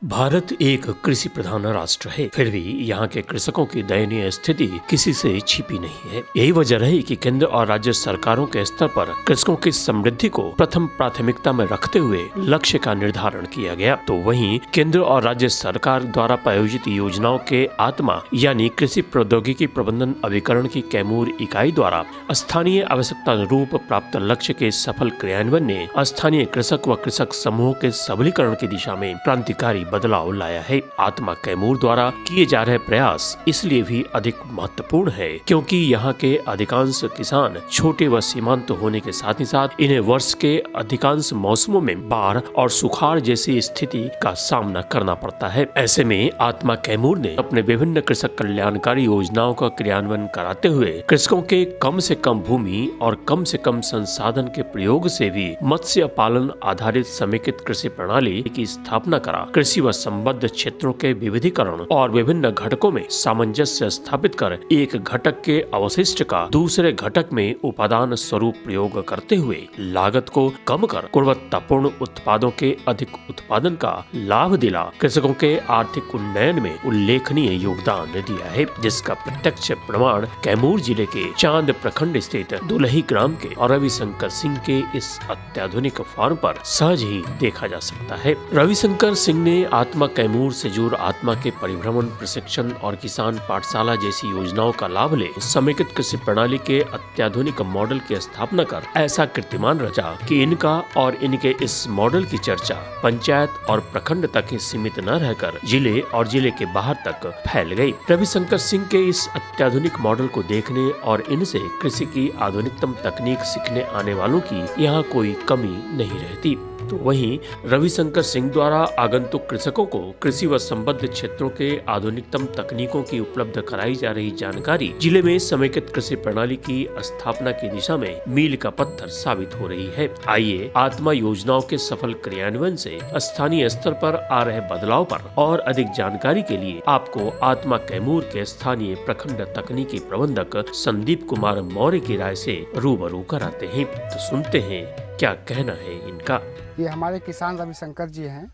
भारत एक कृषि प्रधान राष्ट्र है, फिर भी यहाँ के कृषकों की दयनीय स्थिति किसी से छिपी नहीं है। यही वजह रही कि केंद्र और राज्य सरकारों के स्तर पर कृषकों की समृद्धि को प्रथम प्राथमिकता में रखते हुए लक्ष्य का निर्धारण किया गया। तो वहीं केंद्र और राज्य सरकार द्वारा प्रायोजित योजनाओं के आत्मा यानी कृषि प्रौद्योगिकी प्रबंधन अभिकरण की कैमूर इकाई द्वारा स्थानीय आवश्यकता अनुरूप प्राप्त लक्ष्य के सफल क्रियान्वयन ने स्थानीय कृषक व कृषक समूह के सबलीकरण की दिशा में क्रांतिकारी बदलाव लाया है। आत्मा कैमूर द्वारा किए जा रहे प्रयास इसलिए भी अधिक महत्वपूर्ण है क्योंकि यहाँ के अधिकांश किसान छोटे व सीमांत होने के साथ ही साथ इन्हें वर्ष के अधिकांश मौसमों में बाढ़ और सुखाड़ जैसी स्थिति का सामना करना पड़ता है। ऐसे में आत्मा कैमूर ने अपने विभिन्न कृषक कल्याणकारी योजनाओं का क्रियान्वयन कराते हुए कृषकों के कम से कम भूमि और कम से कम संसाधन के प्रयोग से भी मत्स्य पालन आधारित समेकित कृषि प्रणाली की स्थापना करा। कृषि व संबद्ध क्षेत्रों के विविधीकरण और विभिन्न घटकों में सामंजस्य स्थापित कर एक घटक के अवशिष्ट का दूसरे घटक में उपादान स्वरूप प्रयोग करते हुए लागत को कम कर गुणवत्तापूर्ण उत्पादों के अधिक उत्पादन का लाभ दिला कृषकों के आर्थिक उन्नयन में उल्लेखनीय योगदान दिया है, जिसका प्रत्यक्ष प्रमाण कैमूर जिले के चांद प्रखंड स्थित दुलही ग्राम के और रविशंकर सिंह के इस अत्याधुनिक फार्म पर सहज ही देखा जा सकता है। रविशंकर सिंह ने आत्मा कैमूर से जुड़ आत्मा के परिभ्रमण प्रशिक्षण और किसान पाठशाला जैसी योजनाओं का लाभ ले समेकित कृषि प्रणाली के अत्याधुनिक मॉडल की स्थापना कर ऐसा कीर्तिमान रचा कि इनका और इनके इस मॉडल की चर्चा पंचायत और प्रखंड तक ही सीमित न रहकर जिले और जिले के बाहर तक फैल गई। रविशंकर सिंह के इस अत्याधुनिक मॉडल को देखने और इनसे कृषि की आधुनिकतम तकनीक सीखने आने वालों की यहाँ कोई कमी नहीं रहती। तो वहीं रविशंकर सिंह द्वारा आगंतुक कृषकों को कृषि व संबद्ध क्षेत्रों के आधुनिकतम तकनीकों की उपलब्ध कराई जा रही जानकारी जिले में समेकित कृषि प्रणाली की स्थापना की दिशा में मील का पत्थर साबित हो रही है। आइए आत्मा योजनाओं के सफल क्रियान्वयन से स्थानीय स्तर पर आ रहे बदलाव पर और अधिक जानकारी के लिए आपको आत्मा कैमूर के स्थानीय प्रखंड तकनीकी प्रबंधक संदीप कुमार मौर्य की राय से रूबरू कराते हैं। तो सुनते हैं क्या कहना है इनका। ये हमारे किसान रविशंकर जी हैं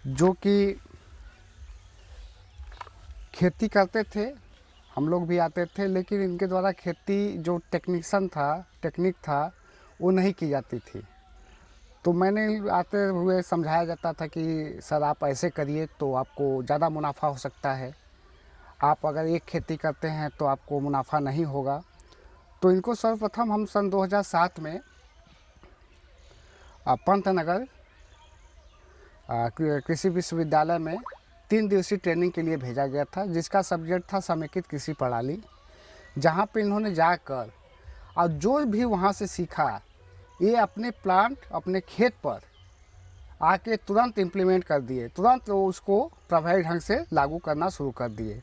जो कि खेती करते थे, हम लोग भी आते थे, लेकिन इनके द्वारा खेती जो टेक्निक था वो नहीं की जाती थी। तो मैंने आते हुए समझाया जाता था कि सर आप ऐसे करिए तो आपको ज़्यादा मुनाफा हो सकता है, आप अगर एक खेती करते हैं तो आपको मुनाफा नहीं होगा। तो इनको सर्वप्रथम हम सन 2007 में पंतनगर कृषि विश्वविद्यालय में 3 दिवसीय ट्रेनिंग के लिए भेजा गया था, जिसका सब्जेक्ट था समेकित कृषि प्रणाली। जहाँ पे इन्होंने जाकर और जो भी वहाँ से सीखा ये अपने प्लांट अपने खेत पर आके तुरंत इम्प्लीमेंट कर दिए, तुरंत वो उसको प्रभावी ढंग से लागू करना शुरू कर दिए।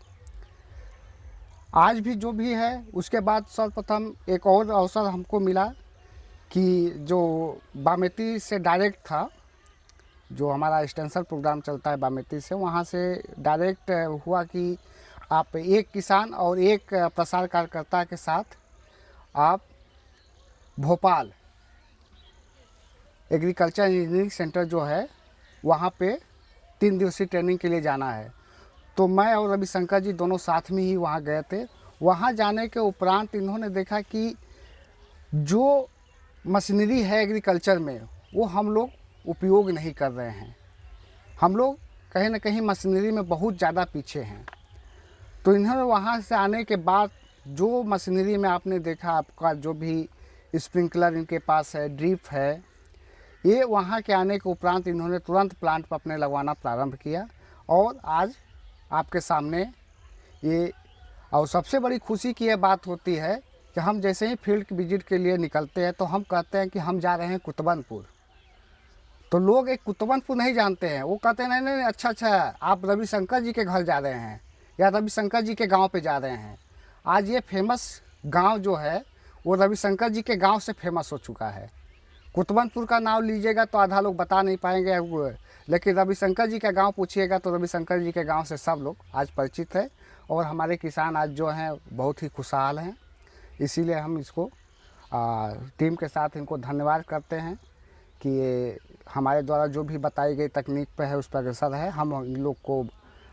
आज भी जो भी है उसके बाद सर्वप्रथम एक और अवसर हमको मिला कि जो बामेती से डायरेक्ट था, जो हमारा एक्सटेंशन प्रोग्राम चलता है बामेती से, वहाँ से डायरेक्ट हुआ कि आप एक किसान और एक प्रसार कार्यकर्ता के साथ आप भोपाल एग्रीकल्चर इंजीनियरिंग सेंटर जो है वहाँ पे 3 दिवसीय ट्रेनिंग के लिए जाना है। तो मैं और रविशंकर जी दोनों साथ में ही वहाँ गए थे। वहाँ जाने के उपरांत इन्होंने देखा कि जो मशीनरी है एग्रीकल्चर में वो हम लोग उपयोग नहीं कर रहे हैं, हम लोग कहीं ना कहीं मशीनरी में बहुत ज़्यादा पीछे हैं। तो इन्होंने वहाँ से आने के बाद जो मशीनरी में आपने देखा, आपका जो भी स्प्रिंकलर इनके पास है, ड्रिप है, ये वहाँ के आने के उपरांत इन्होंने तुरंत प्लांट पर अपने लगवाना प्रारंभ किया और आज आपके सामने ये। और सबसे बड़ी खुशी की ये बात होती है कि हम जैसे ही फील्ड विजिट के लिए निकलते हैं तो हम कहते हैं कि हम जा रहे हैं कुतबनपुर। तो लोग एक कुतबनपुर नहीं जानते हैं, वो कहते हैं नहीं नहीं अच्छा आप रविशंकर जी के घर जा रहे हैं या रविशंकर जी के गांव पे जा रहे हैं। आज ये फेमस गांव जो है वो रविशंकर जी के गांव से फेमस हो चुका है। कुतबनपुर का नाम लीजिएगा तो आधा लोग बता नहीं पाएंगे, लेकिन रविशंकर जी का गांव पूछिएगा तो रविशंकर जी के गांव से सब लोग आज परिचित है। और हमारे किसान आज जो हैं बहुत ही खुशहाल हैं। इसीलिए हम इसको टीम के साथ इनको धन्यवाद करते हैं कि ये हमारे द्वारा जो भी बताई गई तकनीक पे है उस पर अग्रसर है। हम इन लोग को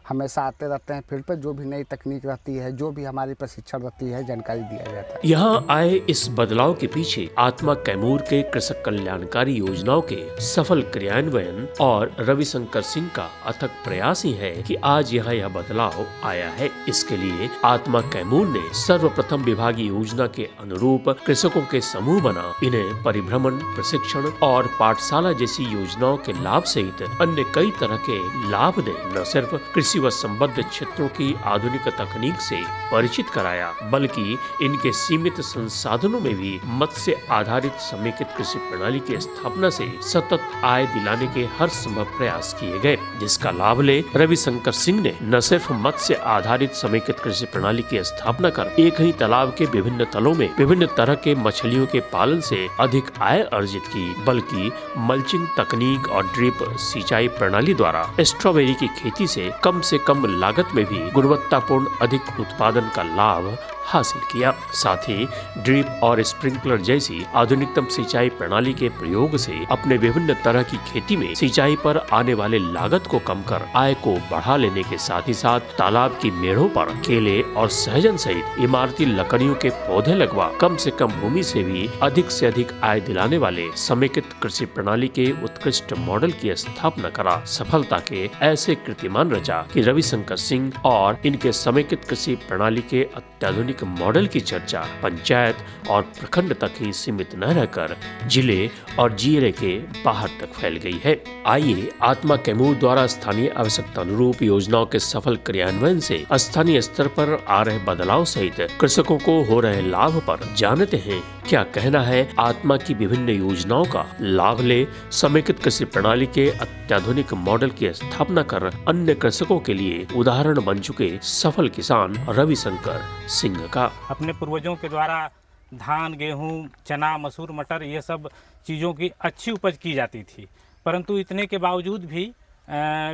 हमेशा आते रहते हैं फील्ड पर, जो भी नई तकनीक रहती है, जो भी हमारी प्रशिक्षण रहती है, जानकारी दिया जाता है। यहाँ आए इस बदलाव के पीछे आत्मा कैमूर के कृषक कल्याणकारी योजनाओं के सफल क्रियान्वयन और रविशंकर सिंह का अथक प्रयास ही है कि आज यहाँ यह बदलाव आया है। इसके लिए आत्मा कैमूर ने सर्वप्रथम विभागीय योजना के अनुरूप कृषकों के समूह बना इन्हें परिभ्रमण, प्रशिक्षण और पाठशाला जैसी योजनाओं के लाभ सहित अन्य कई तरह के लाभ दे न सिर्फ कृषि व संबद्ध क्षेत्रों की आधुनिक तकनीक से परिचित कराया, बल्कि इनके सीमित संसाधनों में भी मत्स्य आधारित समेकित कृषि प्रणाली की स्थापना से सतत आय दिलाने के हर संभव प्रयास किए गए, जिसका लाभ ले रविशंकर सिंह ने न सिर्फ मत्स्य आधारित समेकित कृषि प्रणाली की स्थापना कर एक ही तालाब के विभिन्न तलों में विभिन्न तरह के मछलियों के पालन से अधिक आय अर्जित की, बल्कि मल्चिंग तकनीक और ड्रिप सिंचाई प्रणाली द्वारा स्ट्रॉबेरी की खेती से कम लागत में भी गुणवत्तापूर्ण अधिक उत्पादन का लाभ हासिल किया। साथ ही ड्रिप और स्प्रिंकलर जैसी आधुनिकतम सिंचाई प्रणाली के प्रयोग से अपने विभिन्न तरह की खेती में सिंचाई पर आने वाले लागत को कम कर आय को बढ़ा लेने के साथ ही साथ तालाब की मेढ़ों पर केले और सहजन सहित इमारती लकड़ियों के पौधे लगवा कम से कम भूमि से भी अधिक आय दिलाने वाले समेकित कृषि प्रणाली के उत्कृष्ट मॉडल की स्थापना करा सफलता के ऐसे कीर्तिमान रचा कि रविशंकर सिंह और इनके समेकित कृषि प्रणाली के अत्याधुनिक मॉडल की चर्चा पंचायत और प्रखंड तक ही सीमित न रहकर जिले और जिले के बाहर तक फैल गई है। आइए आत्मा कैमूर द्वारा स्थानीय आवश्यकता अनुरूप योजनाओं के सफल क्रियान्वयन से स्थानीय स्तर पर आ रहे बदलाव सहित कृषकों को हो रहे लाभ पर जानते हैं क्या कहना है आत्मा की विभिन्न योजनाओं का लाभ ले समेकित कृषि प्रणाली के अत्याधुनिक मॉडल की स्थापना कर अन्य कृषकों के लिए उदाहरण बन चुके सफल किसान रविशंकर सिंह का। अपने पूर्वजों के द्वारा धान, गेहूं, चना, मसूर, मटर ये सब चीज़ों की अच्छी उपज की जाती थी, परंतु इतने के बावजूद भी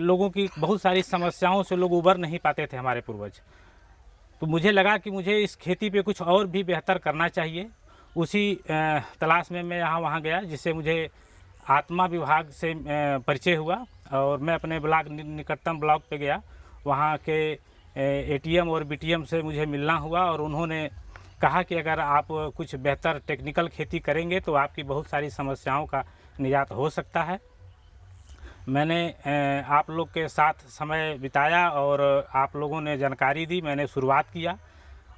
लोगों की बहुत सारी समस्याओं से लोग उबर नहीं पाते थे हमारे पूर्वज। तो मुझे लगा कि मुझे इस खेती पे कुछ और भी बेहतर करना चाहिए। उसी तलाश में मैं यहाँ वहाँ गया, जिससे मुझे आत्मा विभाग से परिचय हुआ और मैं अपने ब्लॉक निकटतम ब्लॉक पे गया। वहाँ के एटीएम और बीटीएम से मुझे मिलना हुआ और उन्होंने कहा कि अगर आप कुछ बेहतर टेक्निकल खेती करेंगे तो आपकी बहुत सारी समस्याओं का निजात हो सकता है। मैंने आप लोग के साथ समय बिताया और आप लोगों ने जानकारी दी, मैंने शुरुआत किया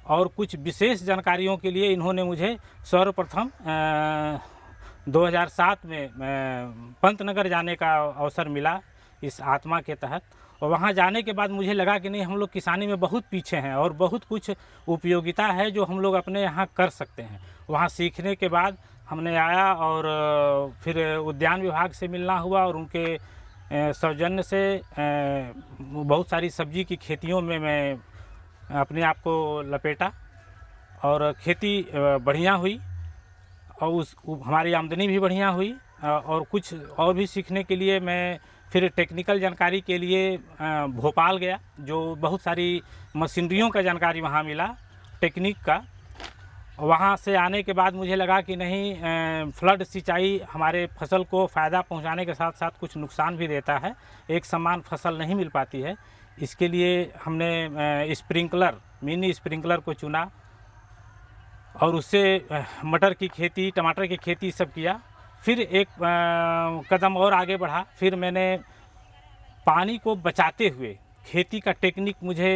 और कुछ विशेष जानकारियों के लिए इन्होंने मुझे सर्वप्रथम 2007 में पंतनगर जाने का अवसर मिला इस आत्मा के तहत। और वहाँ जाने के बाद मुझे लगा कि नहीं, हम लोग किसानी में बहुत पीछे हैं और बहुत कुछ उपयोगिता है जो हम लोग अपने यहाँ कर सकते हैं। वहाँ सीखने के बाद हमने आया और फिर उद्यान विभाग से मिलना हुआ और उनके सौजन्य से बहुत सारी सब्जी की खेतियों में मैं अपने आप को लपेटा और खेती बढ़िया हुई और हमारी आमदनी भी बढ़िया हुई। और कुछ और भी सीखने के लिए मैं फिर टेक्निकल जानकारी के लिए भोपाल गया, जो बहुत सारी मशीनरियों का जानकारी वहाँ मिला, टेक्निक का। वहाँ से आने के बाद मुझे लगा कि नहीं, फ्लड सिंचाई हमारे फसल को फ़ायदा पहुँचाने के साथ साथ कुछ नुकसान भी देता है, एक समान फसल नहीं मिल पाती है। इसके लिए हमने स्प्रिंकलर, मिनी स्प्रिंकलर को चुना और उससे मटर की खेती, टमाटर की खेती सब किया। फिर एक कदम और आगे बढ़ा, फिर मैंने पानी को बचाते हुए खेती का टेक्निक मुझे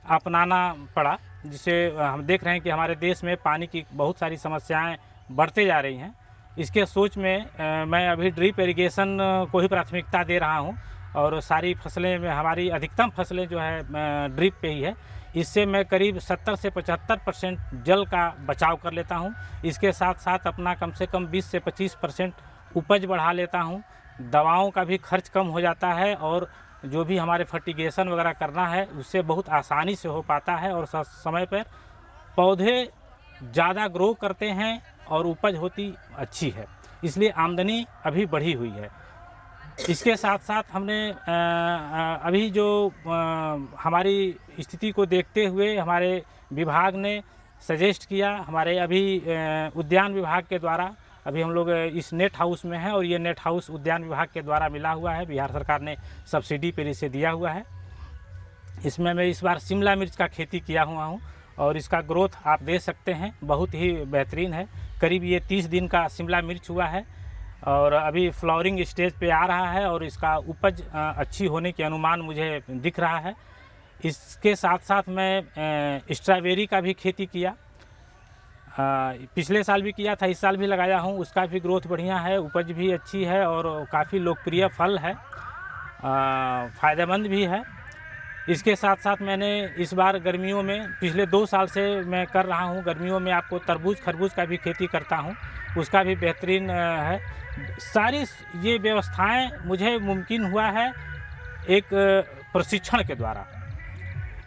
अपनाना पड़ा, जिसे हम देख रहे हैं कि हमारे देश में पानी की बहुत सारी समस्याएं बढ़ते जा रही हैं। इसके सोच में मैं अभी ड्रिप इरिगेशन को ही प्राथमिकता दे रहा हूं और सारी फसलें में हमारी अधिकतम फसलें जो है ड्रिप पे ही है। इससे मैं करीब 70 से 75% जल का बचाव कर लेता हूं। इसके साथ साथ अपना कम से कम 20 से 25% उपज बढ़ा लेता हूं। दवाओं का भी खर्च कम हो जाता है और जो भी हमारे फर्टिगेशन वगैरह करना है उससे बहुत आसानी से हो पाता है और समय पर पौधे ज़्यादा ग्रो करते हैं और उपज होती अच्छी है। इसलिए आमदनी अभी बढ़ी हुई है। इसके साथ साथ हमने अभी जो हमारी स्थिति को देखते हुए हमारे विभाग ने सजेस्ट किया, हमारे अभी उद्यान विभाग के द्वारा अभी हम लोग इस नेट हाउस में हैं और ये नेट हाउस उद्यान विभाग के द्वारा मिला हुआ है, बिहार सरकार ने सब्सिडी पर इसे दिया हुआ है। इसमें मैं इस बार शिमला मिर्च का खेती किया हुआ हूँ और इसका ग्रोथ आप देख सकते हैं, बहुत ही बेहतरीन है। करीब ये 30 दिन का शिमला मिर्च हुआ है और अभी फ्लावरिंग स्टेज पे आ रहा है और इसका उपज अच्छी होने के अनुमान मुझे दिख रहा है। इसके साथ साथ मैं स्ट्रॉबेरी का भी खेती किया, पिछले साल भी किया था, इस साल भी लगाया हूँ। उसका भी ग्रोथ बढ़िया है, उपज भी अच्छी है और काफ़ी लोकप्रिय फल है, फ़ायदेमंद भी है। इसके साथ साथ मैंने इस बार गर्मियों में, पिछले 2 साल से मैं कर रहा हूँ, गर्मियों में आपको तरबूज खरबूज का भी खेती करता हूँ, उसका भी बेहतरीन है। सारी ये व्यवस्थाएं मुझे मुमकिन हुआ है एक प्रशिक्षण के द्वारा।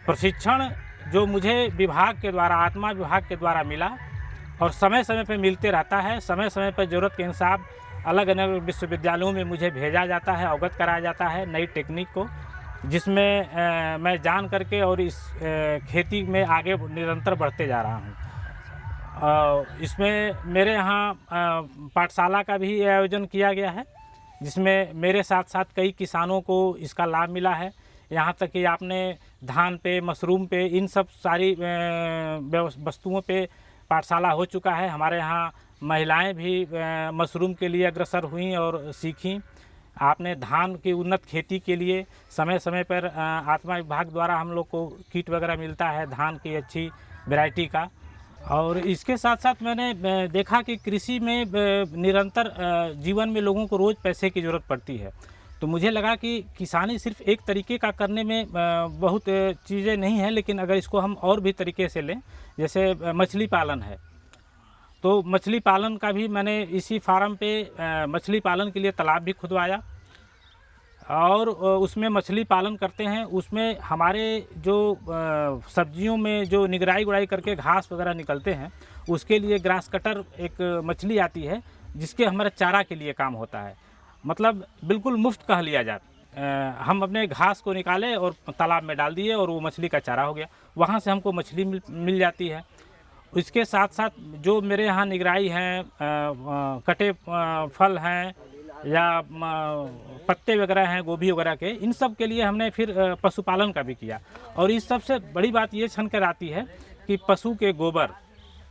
प्रशिक्षण जो मुझे विभाग के द्वारा, आत्मा विभाग के द्वारा मिला और समय समय पर मिलते रहता है। समय समय पर ज़रूरत के हिसाब अलग अलग विश्वविद्यालयों में मुझे भेजा जाता है, अवगत कराया जाता है नई टेक्निक को, जिसमें मैं जान करके और इस खेती में आगे निरंतर बढ़ते जा रहा हूँ। इसमें मेरे यहाँ पाठशाला का भी आयोजन किया गया है, जिसमें मेरे साथ साथ कई किसानों को इसका लाभ मिला है। यहाँ तक कि आपने धान पे, मशरूम पे, इन सब सारी वस्तुओं पे पाठशाला हो चुका है। हमारे यहाँ महिलाएं भी मशरूम के लिए अग्रसर हुई और सीखीं। आपने धान की उन्नत खेती के लिए समय समय पर आत्मा विभाग द्वारा हम लोग को किट वगैरह मिलता है धान की अच्छी वैरायटी का। और इसके साथ साथ मैंने देखा कि कृषि में निरंतर जीवन में लोगों को रोज़ पैसे की ज़रूरत पड़ती है, तो मुझे लगा कि किसानी सिर्फ एक तरीके का करने में बहुत चीज़ें नहीं हैं, लेकिन अगर इसको हम और भी तरीके से लें, जैसे मछली पालन है, तो मछली पालन का भी मैंने इसी फार्म पे मछली पालन के लिए तालाब भी खुदवाया और उसमें मछली पालन करते हैं। उसमें हमारे जो सब्जियों में जो निगराई गुड़ाई करके घास वगैरह निकलते हैं, उसके लिए ग्रास कटर एक मछली आती है, जिसके हमारे चारा के लिए काम होता है। मतलब बिल्कुल मुफ्त कह लिया जाए। हम अपने घास को निकाले और तालाब में डाल दिए और वो मछली का चारा हो गया, वहाँ से हमको मछली मिल जाती है। इसके साथ साथ जो मेरे यहाँ निगराई हैं, कटे फल हैं या पत्ते वगैरह हैं गोभी वगैरह के, इन सब के लिए हमने फिर पशुपालन का भी किया। और इस सबसे बड़ी बात ये छन कर आती है कि पशु के गोबर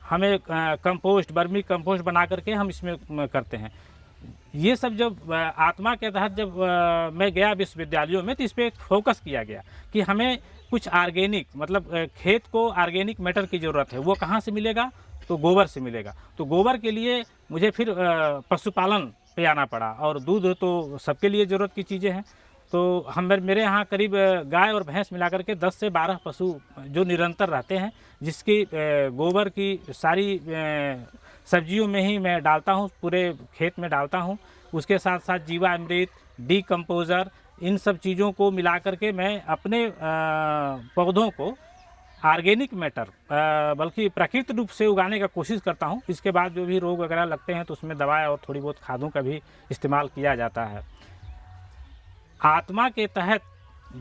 हमें कंपोस्ट, वर्मी कंपोस्ट बना करके हम इसमें करते हैं। ये सब जब आत्मा के तहत जब मैं गया विश्वविद्यालयों में, तो इस पर फोकस किया गया कि हमें कुछ ऑर्गेनिक, मतलब खेत को ऑर्गेनिक मैटर की ज़रूरत है। वो कहाँ से मिलेगा? तो गोबर से मिलेगा। तो गोबर के लिए मुझे फिर पशुपालन पे आना पड़ा और दूध तो सबके लिए ज़रूरत की चीज़ें हैं। तो मेरे यहाँ करीब गाय और भैंस मिलाकर के 10 से 12 पशु जो निरंतर रहते हैं, जिसकी गोबर की सारी सब्जियों में ही मैं डालता हूँ, पूरे खेत में डालता हूँ। उसके साथ साथ जीवामृत, डीकम्पोज़र, इन सब चीज़ों को मिला करके मैं अपने पौधों को ऑर्गेनिक मैटर बल्कि प्राकृतिक रूप से उगाने का कोशिश करता हूँ। इसके बाद जो भी रोग वगैरह लगते हैं तो उसमें दवाएं और थोड़ी बहुत खादों का भी इस्तेमाल किया जाता है। आत्मा के तहत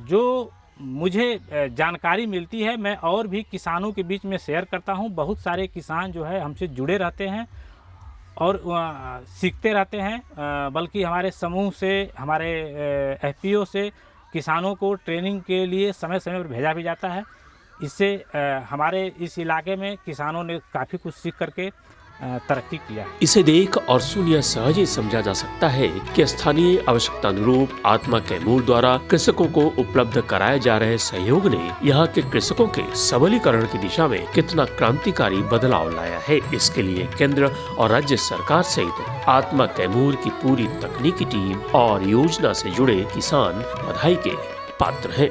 जो मुझे जानकारी मिलती है, मैं और भी किसानों के बीच में शेयर करता हूँ। बहुत सारे किसान जो है हमसे जुड़े रहते हैं और सीखते रहते हैं। बल्कि हमारे समूह से, हमारे FPO से किसानों को ट्रेनिंग के लिए समय समय पर भेजा भी जाता है। इससे हमारे इस इलाके में किसानों ने काफ़ी कुछ सीख करके तरक्की किया। इसे देख और सुन यह सहज ही समझा जा सकता है कि स्थानीय आवश्यकता अनुरूप आत्मा कैमूर द्वारा कृषकों को उपलब्ध कराए जा रहे सहयोग ने यहाँ के कृषकों के सबलीकरण की दिशा में कितना क्रांतिकारी बदलाव लाया है। इसके लिए केंद्र और राज्य सरकार सहित आत्मा कैमूर की पूरी तकनीकी टीम और योजना से जुड़े किसान बधाई के पात्र हैं।